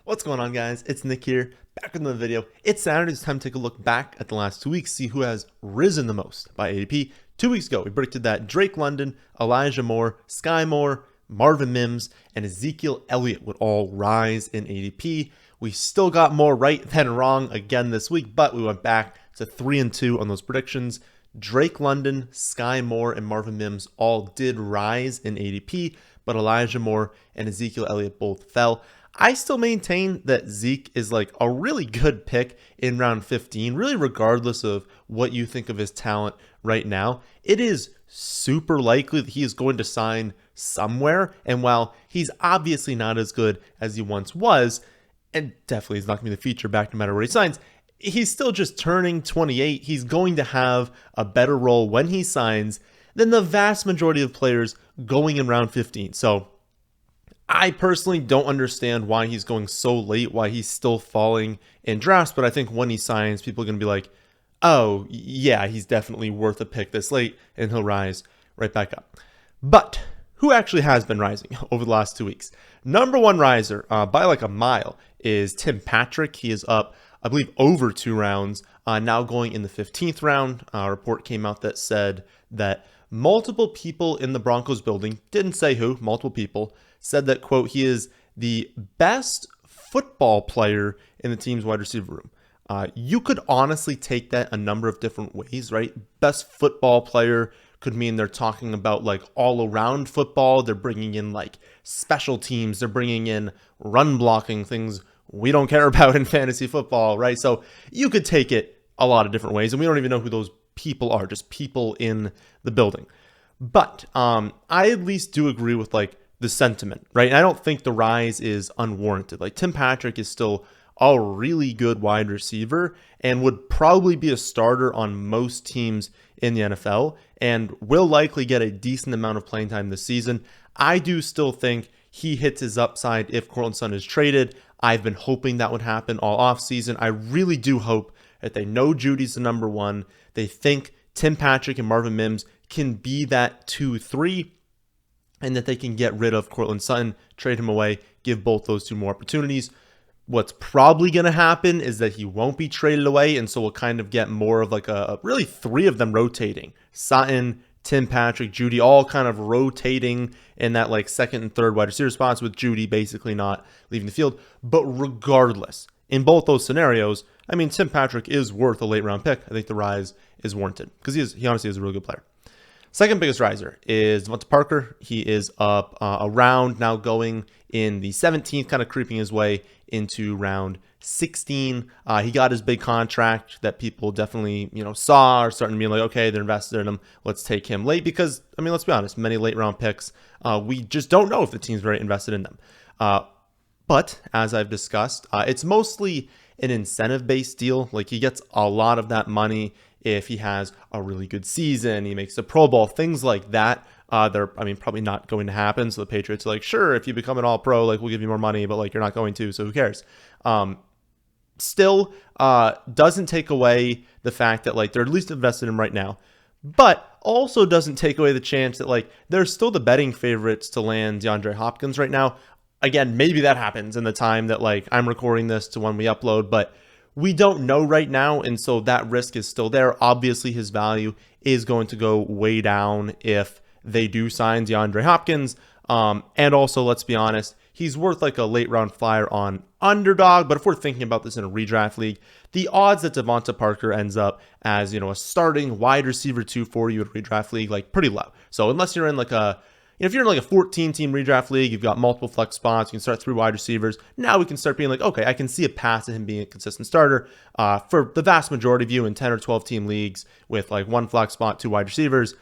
What's going on, guys? It's Nick here, back with another video. It's Saturday. It's time to take a look back at the last 2 weeks, see who has risen the most by ADP. 2 weeks ago, we predicted that Drake London, Elijah Moore, Sky Moore, Marvin Mims, and Ezekiel Elliott would all rise in ADP. We still got more right than wrong again this week, but we went back to 3-2 on those predictions. Drake London, Sky Moore, and Marvin Mims all did rise in ADP, but Elijah Moore and Ezekiel Elliott both fell. I still maintain that Zeke is like a really good pick in round 15, really regardless of what you think of his talent right now. It is super likely that he is going to sign somewhere, and while he's obviously not as good as he once was, and definitely is not going to be the feature back no matter where he signs, he's still just turning 28. He's going to have a better role when he signs than the vast majority of players going in round 15. So I personally don't understand why he's going so late, why he's still falling in drafts, but I think when he signs, people are going to be like, oh, yeah, he's definitely worth a pick this late, and he'll rise right back up. But who actually has been rising over the last 2 weeks? Number one riser by like a mile is Tim Patrick. He is up, I believe, over 2 rounds, now going in the 15th round. A report came out that said that multiple people in the Broncos building, didn't say who, multiple people, said that, quote, he is the best football player in the team's wide receiver room. You could honestly take that a number of different ways, right? Best football player could mean they're talking about like all around football. They're bringing in like special teams. They're bringing in run blocking, things we don't care about in fantasy football, right? So you could take it a lot of different ways, and we don't even know who those people are, just people in the building. But I at least do agree with like the sentiment, right? And I don't think the rise is unwarranted. Like Tim Patrick is still a really good wide receiver and would probably be a starter on most teams in the NFL and will likely get a decent amount of playing time this season. I do still think he hits his upside if Courtland Sutton is traded. I've been hoping that would happen all offseason. I really do hope that they know Judy's the number one. They think Tim Patrick and Marvin Mims can be that 2-3, and that they can get rid of Courtland Sutton, trade him away, give both those two more opportunities. What's probably going to happen is that he won't be traded away, and so we'll kind of get more of like a really 3 of them rotating. Sutton, Tim Patrick, Judy, all kind of rotating in that like second and third wide receiver spots, with Judy basically not leaving the field. But regardless, in both those scenarios, I mean, Tim Patrick is worth a late round pick. I think the rise is warranted because he honestly is a really good player. Second biggest riser is DeVante Parker. He is up a round, now going in the 17th, kind of creeping his way into round 16. He got his big contract that people definitely, saw, are starting to be like, okay, they're invested in him. Let's take him late because, I mean, let's be honest, many late round picks, we just don't know if the team's very invested in them. But as I've discussed, it's mostly an incentive-based deal. Like he gets a lot of that money if he has a really good season, he makes the Pro Bowl, things like that. They're, probably not going to happen. So the Patriots are like, sure, if you become an All-Pro, like we'll give you more money, but like you're not going to, so who cares? Still, doesn't take away the fact that like they're at least invested in him right now, but also doesn't take away the chance that like they're still the betting favorites to land DeAndre Hopkins right now. Again, maybe that happens in the time that like I'm recording this to when we upload, but we don't know right now, and so that risk is still there. Obviously, his value is going to go way down if they do sign DeAndre Hopkins. And also, let's be honest, he's worth like a late round flyer on Underdog. But if we're thinking about this in a redraft league, the odds that DeVante Parker ends up as, a starting wide receiver 2 for you in a redraft league, like pretty low. So unless you're in like if you're in like a 14-team redraft league, you've got multiple flex spots, you can start 3 wide receivers. Now we can start being like, okay, I can see a path to him being a consistent starter. For the vast majority of you in 10 or 12-team leagues with like 1 flex spot, 2 wide receivers,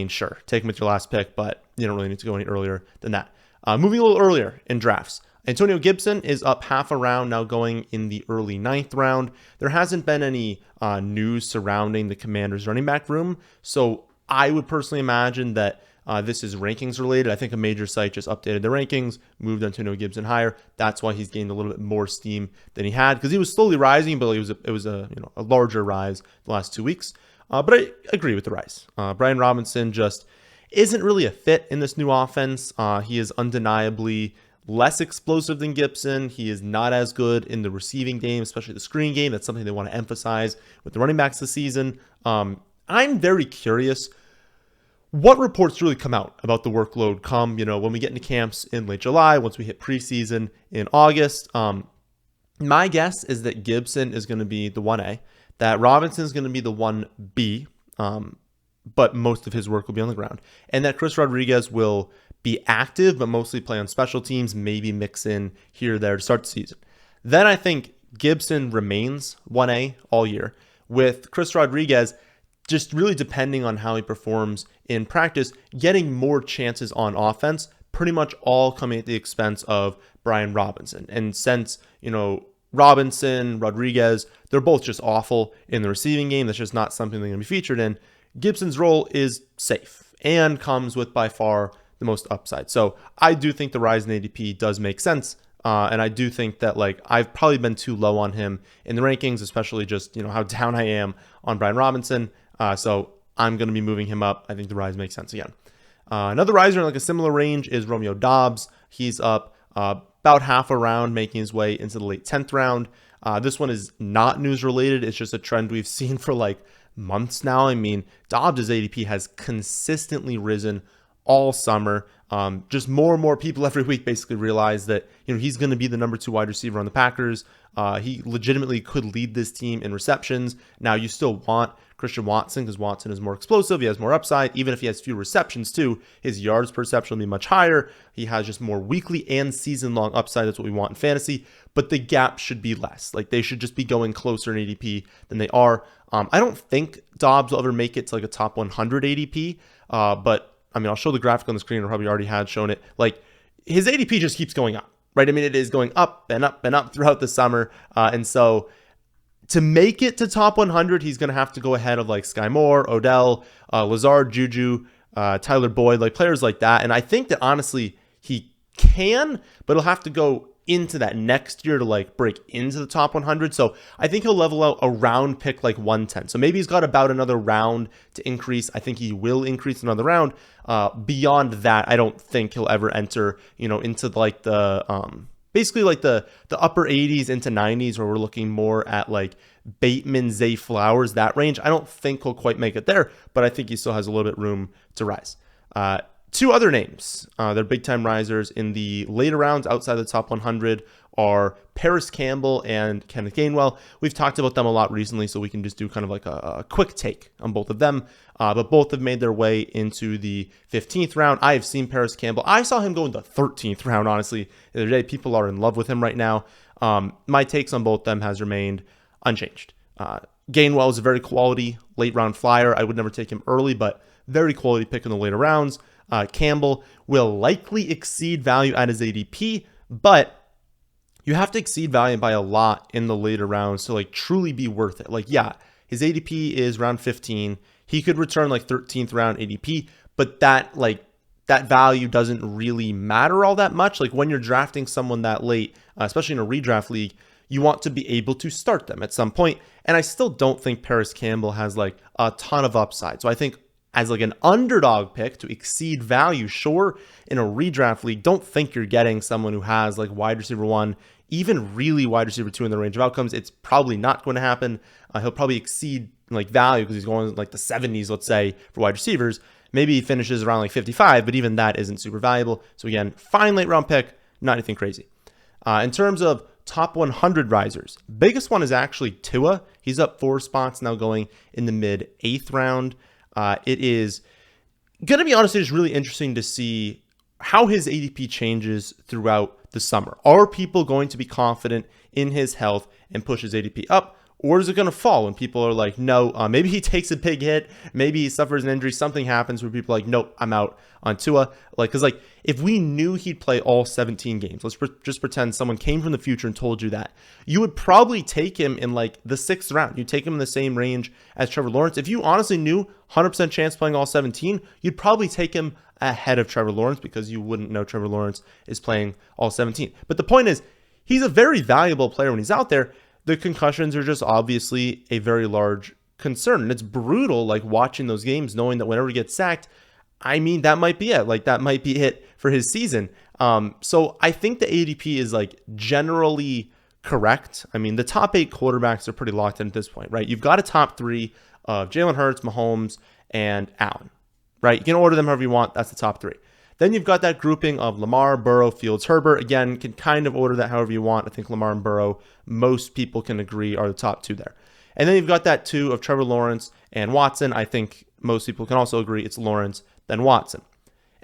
sure, take him with your last pick, but you don't really need to go any earlier than that. Moving a little earlier in drafts, Antonio Gibson is up half a round, now going in the early 9th round. There hasn't been any news surrounding the Commanders running back room, so I would personally imagine that this is rankings related. I think a major site just updated the rankings, moved Antonio Gibson higher. That's why he's gained a little bit more steam than he had, because he was slowly rising, but it was a larger rise the last 2 weeks. But I agree with the rise. Brian Robinson just isn't really a fit in this new offense. He is undeniably less explosive than Gibson. He is not as good in the receiving game, especially the screen game. That's something they want to emphasize with the running backs this season. I'm very curious what reports really come out about the workload come, when we get into camps in late July, once we hit preseason in August. My guess is that Gibson is going to be the 1A, that Robinson is going to be the 1B, but most of his work will be on the ground, and that Chris Rodriguez will be active, but mostly play on special teams, maybe mix in here or there to start the season. Then I think Gibson remains 1A all year, with Chris Rodriguez just really depending on how he performs in practice, getting more chances on offense, pretty much all coming at the expense of Brian Robinson. And since, Robinson, Rodriguez, they're both just awful in the receiving game, that's just not something they're going to be featured in, Gibson's role is safe and comes with by far the most upside. So I do think the rise in ADP does make sense. And I do think that I've probably been too low on him in the rankings, especially just, how down I am on Brian Robinson. So I'm going to be moving him up. I think the rise makes sense again. Another riser in a similar range is Romeo Doubs. He's up about half a round, making his way into the late 10th round. This one is not news related. It's just a trend we've seen for months now. I mean, Doubs' ADP has consistently risen all summer. Just more and more people every week basically realize that he's going to be the number 2 wide receiver on the Packers. He legitimately could lead this team in receptions. Now you still want Christian Watson because Watson is more explosive. He has more upside. Even if he has few receptions too, his yards per reception will be much higher. He has just more weekly and season-long upside. That's what we want in fantasy. But the gap should be less. They should just be going closer in ADP than they are. I don't think Doubs will ever make it to a top 100 ADP. But I mean, I'll show the graphic on the screen. I probably already had shown it. His ADP just keeps going up, right? I mean, it is going up and up and up throughout the summer. And so to make it to top 100, he's going to have to go ahead of Sky Moore, Odell, Lazard, Juju, Tyler Boyd, players like that. And I think that honestly he can, but he'll have to go into that next year to break into the top 100. So I think he'll level out around pick 110. So maybe he's got about another round to increase. I think he will increase another round. Beyond that, I don't think he'll ever enter, into the basically the upper 80s into 90s, where we're looking more at Bateman, Zay Flowers, that range. I don't think he'll quite make it there, but I think he still has a little bit room to rise. 2 other names, they're big time risers in the later rounds outside the top 100 are Paris Campbell and Kenneth Gainwell. We've talked about them a lot recently, so we can just do kind of a quick take on both of them. But both have made their way into the 15th round. I have seen Paris Campbell. I saw him go in the 13th round, honestly, the other day. People are in love with him right now. My takes on both of them has remained unchanged. Gainwell is a very quality late round flyer. I would never take him early, but very quality pick in the later rounds. Campbell will likely exceed value at his ADP, but you have to exceed value by a lot in the later rounds to truly be worth it. His ADP is round 15. He could return 13th round ADP, but that value doesn't really matter all that much. When you're drafting someone that late, especially in a redraft league, you want to be able to start them at some point. And I still don't think Paris Campbell has a ton of upside. So I think as an underdog pick to exceed value, sure, in a redraft league, don't think you're getting someone who has wide receiver 1, even really wide receiver 2 in the range of outcomes. It's probably not going to happen. He'll probably exceed value because he's going in the 70s, let's say, for wide receivers. Maybe he finishes around 55, but even that isn't super valuable. So again, fine late round pick, not anything crazy. In terms of top 100 risers, biggest one is actually Tua. He's up 4 spots now, going in the mid 8th round. It is going to be honestly just really interesting to see how his ADP changes throughout the summer. Are people going to be confident in his health and push his ADP up? Or is it going to fall when people are no, maybe he takes a big hit, maybe he suffers an injury, something happens where people are nope, I'm out on Tua. Because if we knew he'd play all 17 games, let's just pretend someone came from the future and told you that, you would probably take him in the 6th round. You'd take him in the same range as Trevor Lawrence. If you honestly knew 100% chance playing all 17, you'd probably take him ahead of Trevor Lawrence because you wouldn't know Trevor Lawrence is playing all 17. But the point is, he's a very valuable player when he's out there. The concussions are just obviously a very large concern. And it's brutal, watching those games, knowing that whenever he gets sacked, I mean, that might be it. That might be it for his season. So I think the ADP is like generally correct. I mean, the top 8 quarterbacks are pretty locked in at this point, right? You've got a top 3 of Jalen Hurts, Mahomes, and Allen, right? You can order them however you want. That's the top 3. Then you've got that grouping of Lamar, Burrow, Fields, Herbert. Again, can kind of order that however you want. I think Lamar and Burrow, most people can agree, are the top 2 there. And then you've got that 2 of Trevor Lawrence and Watson. I think most people can also agree it's Lawrence, then Watson.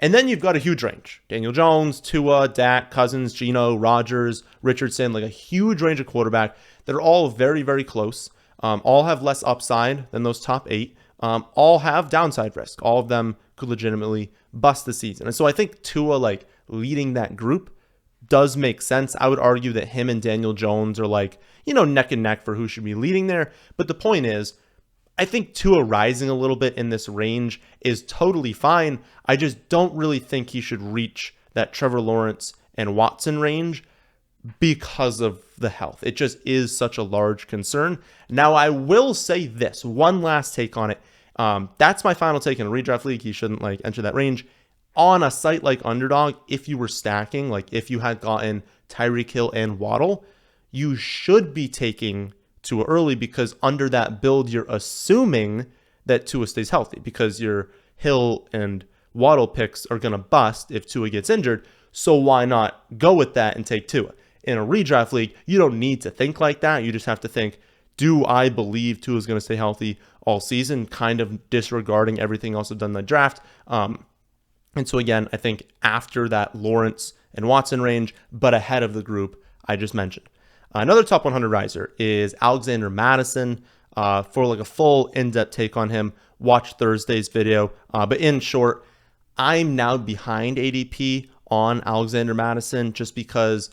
And then you've got a huge range. Daniel Jones, Tua, Dak, Cousins, Geno, Rodgers, Richardson, like a huge range of quarterback that are all very, very close. All have less upside than those top 8. All have downside risk. All of them could legitimately bust the season. And so I think Tua, like, leading that group does make sense. I would argue that him and Daniel Jones are like, neck and neck for who should be leading there. But the point is, I think Tua rising a little bit in this range is totally fine. I just don't really think he should reach that Trevor Lawrence and Watson range because of the health. It just is such a large concern. Now, I will say this, one last take on it. That's my final take in a redraft league. He shouldn't enter that range. On a site like Underdog, if you were stacking, like if you had gotten Tyreek Hill and Waddle, you should be taking Tua early, because under that build, you're assuming that Tua stays healthy because your Hill and Waddle picks are going to bust if Tua gets injured. So why not go with that and take Tua? In a redraft league, you don't need to think like that. You just have to think, do I believe Tua is going to stay healthy all season, kind of disregarding everything else I've done in the draft. And so again, I think after that Lawrence and Watson range, but ahead of the group I just mentioned. Another top 100 riser is Alexander Mattison. For like a full in-depth take on him, watch Thursday's video. But in short, I'm now behind ADP on Alexander Mattison just because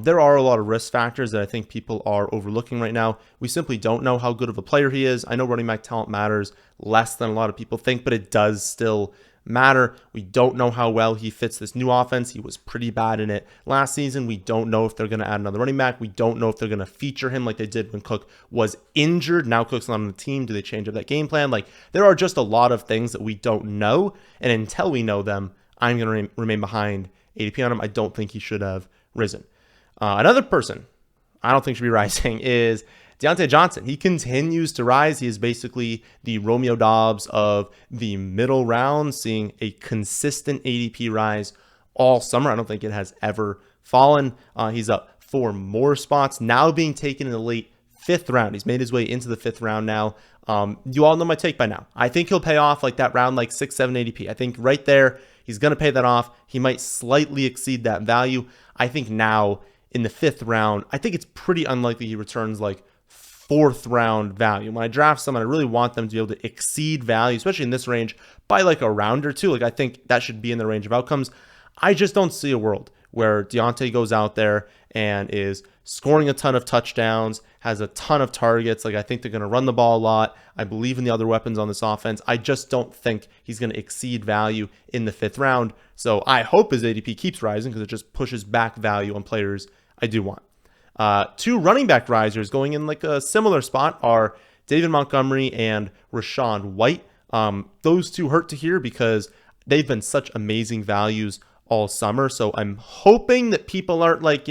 there are a lot of risk factors that I think people are overlooking right now. We simply don't know how good of a player he is. I know running back talent matters less than a lot of people think, but it does still matter. We don't know how well he fits this new offense. He was pretty bad in it last season. We don't know if they're going to add another running back. We don't know if they're going to feature him like they did when Cook was injured. Now Cook's not on the team. Do they change up that game plan? Like, there are just a lot of things that we don't know. And until we know them, I'm going to remain behind ADP on him. I don't think he should have risen. Another person I don't think should be rising is Diontae Johnson. He continues to rise. He is basically the Romeo Doubs of the middle rounds, seeing a consistent ADP rise all summer. I don't think it has ever fallen. He's up 4 more spots, now being taken in the late 5th round. He's made his way into the 5th round now. You all know my take by now. I think he'll pay off like that round, like 6, 7 ADP. I think right there, he's going to pay that off. He might slightly exceed that value. I think now in the 5th round, I think it's pretty unlikely he returns like 4th round value. When I draft someone, I really want them to be able to exceed value, especially in this range, by like a round or 2. Like, I think that should be in the range of outcomes. I just don't see a world where Diontae goes out there and is scoring a ton of touchdowns, has a ton of targets. Like, I think they're going to run the ball a lot. I believe in the other weapons on this offense. I just don't think he's going to exceed value in the 5th round. So I hope his ADP keeps rising because it just pushes back value on players I do want. 2 running back risers going in like a similar spot are David Montgomery and Rachaad White. Those 2 hurt to hear because they've been such amazing values all summer. So I'm hoping that people aren't like,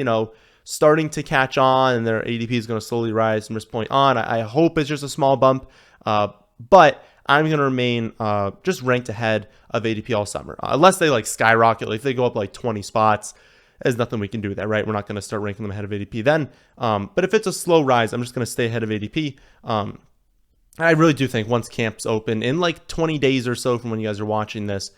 starting to catch on and their ADP is going to slowly rise from this point on. I hope it's just a small bump, but I'm going to remain just ranked ahead of ADP all summer. Unless they like skyrocket, like if they go up like 20 spots, there's nothing we can do with that, right? We're not going to start ranking them ahead of ADP then. But if it's a slow rise, I'm just going to stay ahead of ADP. I really do think once camps open in like 20 days or so from when you guys are watching this,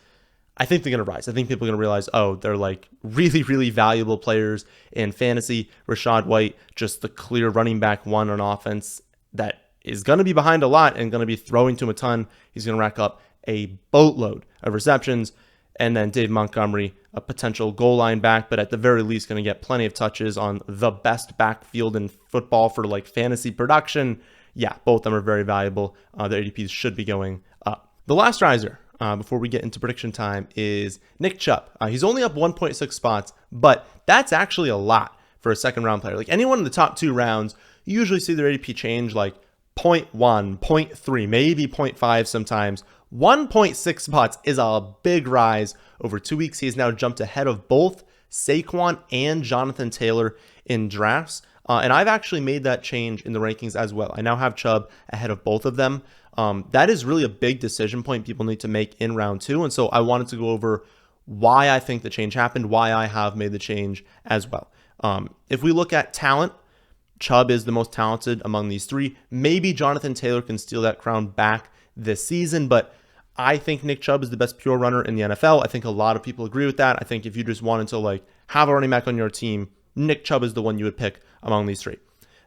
I think they're going to rise. I think people are going to realize, oh, they're like really, really valuable players in fantasy. Rachaad White, just the clear running back 1 on offense that is going to be behind a lot and going to be throwing to him a ton. He's going to rack up a boatload of receptions. And then Dave Montgomery, a potential goal line back, but at the very least going to get plenty of touches on the best backfield in football for like fantasy production. Yeah, both of them are very valuable. Their ADPs should be going up. The last riser before we get into prediction time is Nick Chubb. He's only up 1.6 spots, but that's actually a lot for a 2nd round player. Like anyone in the top 2 rounds, you usually see their ADP change like 0.1, 0.3, maybe 0.5 sometimes. 1.6 spots is a big rise over 2 weeks. He's now jumped ahead of both Saquon and Jonathan Taylor in drafts. And I've actually made that change in the rankings as well. I now have Chubb ahead of both of them. That is really a big decision point people need to make in round 2. And so I wanted to go over why I think the change happened, why I have made the change as well. If we look at talent, Chubb is the most talented among these 3. Maybe Jonathan Taylor can steal that crown back this season, but I think Nick Chubb is the best pure runner in the NFL. I think a lot of people agree with that. I think if you just wanted to have a running back on your team, Nick Chubb is the one you would pick among these 3.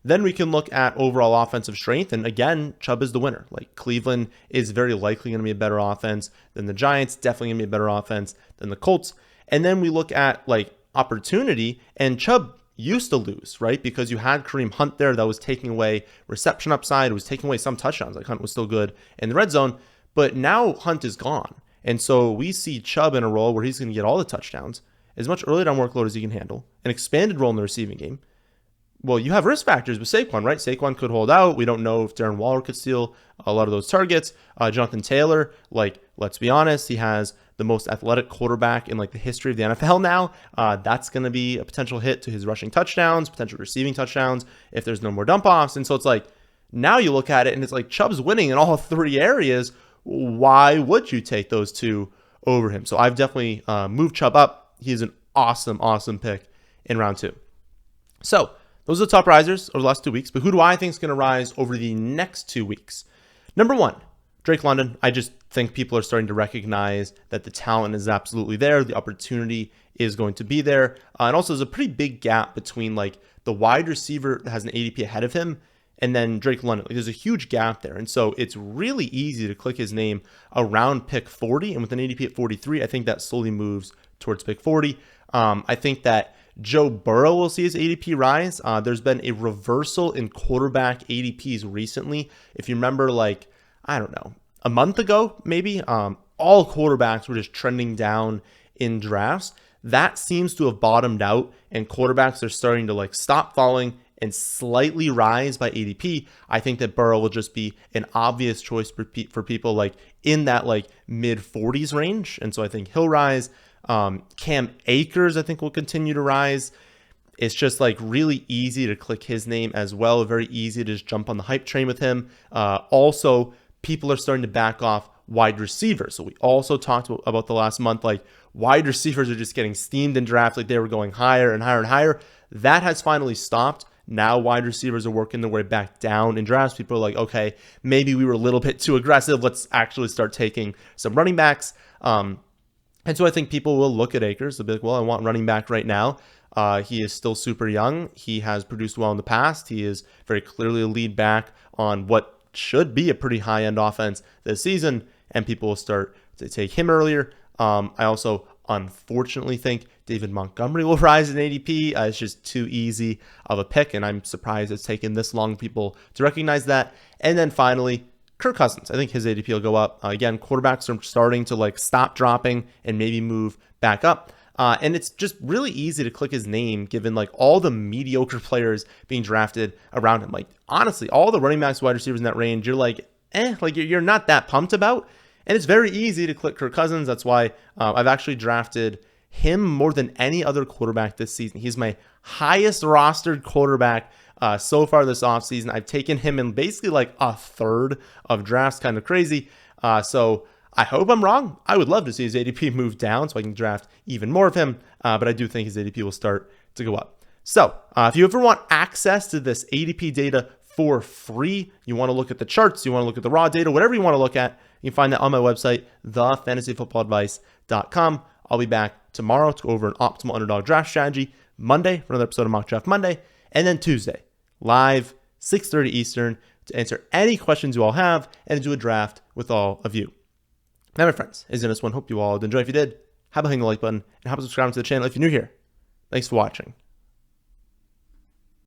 Then we can look at overall offensive strength, and again, Chubb is the winner. Cleveland is very likely going to be a better offense than the Giants, definitely going to be a better offense than the Colts. And then we look at opportunity, and Chubb used to lose, right? Because you had Kareem Hunt there that was taking away reception upside, it was taking away some touchdowns. Hunt was still good in the red zone, but now Hunt is gone. And so we see Chubb in a role where he's going to get all the touchdowns, as much early down workload as he can handle, an expanded role in the receiving game. Well, you have risk factors with Saquon, right? Saquon could hold out. We don't know if Darren Waller could steal a lot of those targets. Jonathan Taylor, let's be honest, he has the most athletic quarterback in the history of the NFL now. That's going to be a potential hit to his rushing touchdowns, potential receiving touchdowns if there's no more dump-offs. And so it's now you look at it and it's Chubb's winning in all 3 areas. Why would you take those 2 over him? So I've definitely moved Chubb up. He's an awesome pick in round 2. So those are the top risers over the last 2 weeks, but who do I think is going to rise over the next 2 weeks? Number 1, Drake London. I just think people are starting to recognize that the talent is absolutely there. The opportunity is going to be there. And also there's a pretty big gap between the wide receiver that has an ADP ahead of him and then Drake London. There's a huge gap there. And so it's really easy to click his name around pick 40. And with an ADP at 43, I think that slowly moves towards pick 40. I think that Joe Burrow will see his ADP rise. There's been a reversal in quarterback ADPs recently. If you remember, I don't know, a month ago, maybe, all quarterbacks were just trending down in drafts. That seems to have bottomed out, and quarterbacks are starting to stop falling and slightly rise by ADP. I think that Burrow will just be an obvious choice for people in that mid 40s range. And so I think he'll rise. Cam Akers, I think, will continue to rise. It's just really easy to click his name as well. Very easy to just jump on the hype train with him. Also, people are starting to back off wide receivers. So we also talked about the last month, wide receivers are just getting steamed in drafts. They were going higher and higher and higher. That has finally stopped. Now wide receivers are working their way back down in drafts. People are okay, maybe we were a little bit too aggressive. Let's actually start taking some running backs. And so I think people will look at Akers. They'll be well, I want running back right now. He is still super young. He has produced well in the past. He is very clearly a lead back on what should be a pretty high-end offense this season, and people will start to take him earlier. I also unfortunately think David Montgomery will rise in ADP. It's just too easy of a pick, and I'm surprised it's taken this long for people to recognize that. And then finally, Kirk Cousins. I think his ADP will go up. Again, quarterbacks are starting to stop dropping and maybe move back up. And it's just really easy to click his name given all the mediocre players being drafted around him. Honestly, all the running backs, wide receivers in that range, you're you're not that pumped about. And it's very easy to click Kirk Cousins. That's why I've actually drafted him more than any other quarterback this season. He's my highest rostered quarterback so far this offseason. I've taken him in basically a third of drafts, kind of crazy. So I hope I'm wrong. I would love to see his ADP move down so I can draft even more of him, but I do think his ADP will start to go up. So if you ever want access to this ADP data for free, you want to look at the charts, you want to look at the raw data, whatever you want to look at, you can find that on my website, thefantasyfootballadvice.com. I'll be back tomorrow to go over an optimal underdog draft strategy, Monday for another episode of Mock Draft Monday, and then Tuesday, live, 6:30 Eastern, to answer any questions you all have and to do a draft with all of you. Now, my friends, is in this one. Hope you all did enjoy. If you did, how about hitting the like button and how about subscribing to the channel if you're new here. Thanks for watching.